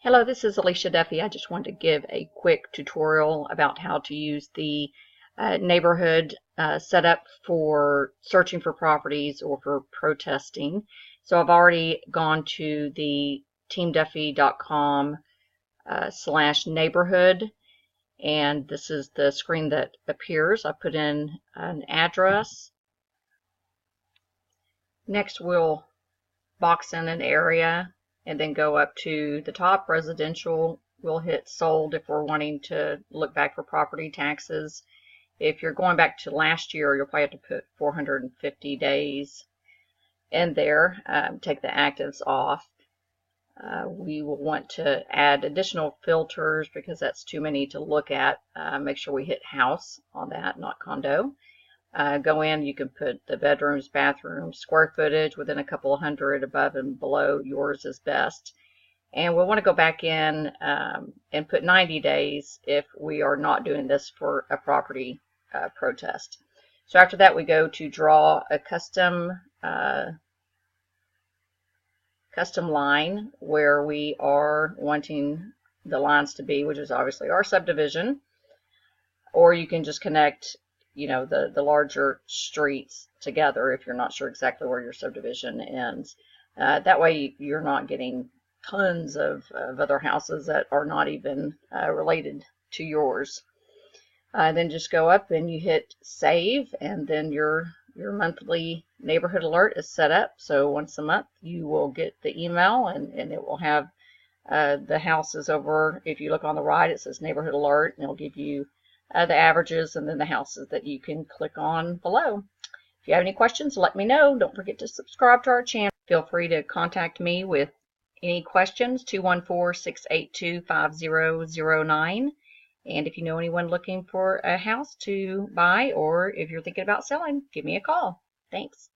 Hello, this is Alicia Duffy. I just wanted to give a quick tutorial about how to use the neighborhood setup for searching for properties or for protesting. So I've already gone to the TeamDuffy.com /neighborhood, and this is the screen that appears. I put in an address. Next, we'll box in an area and then go up to the top, residential. We'll hit sold if we're wanting to look back for property taxes. If you're going back to last year, you'll probably have to put 450 days in there. Take the actives off. We will want to add additional filters because that's too many to look at. Make sure we hit house on that, not condo. Go in, you can put the bedrooms, bathrooms, square footage within a couple of hundred above and below. Yours is best. And we'll want to go back in and put 90 days if we are not doing this for a property protest. So after that, we go to draw a custom line where we are wanting the lines to be, which is obviously our subdivision. Or you can just connect the larger streets together if you're not sure exactly where your subdivision ends. That way you're not getting tons of other houses that are not even related to yours. Then just go up and you hit save, and then your monthly neighborhood alert is set up. So once a month you will get the email, and it will have the houses over. If you look on the right, it says neighborhood alert, and it'll give you the averages and then the houses that you can click on below. If you have any questions, let me know. Don't forget to subscribe to our channel. Feel free to contact me with any questions, 214-682-5009. And if you know anyone looking for a house to buy, or if you're thinking about selling, give me a call. Thanks.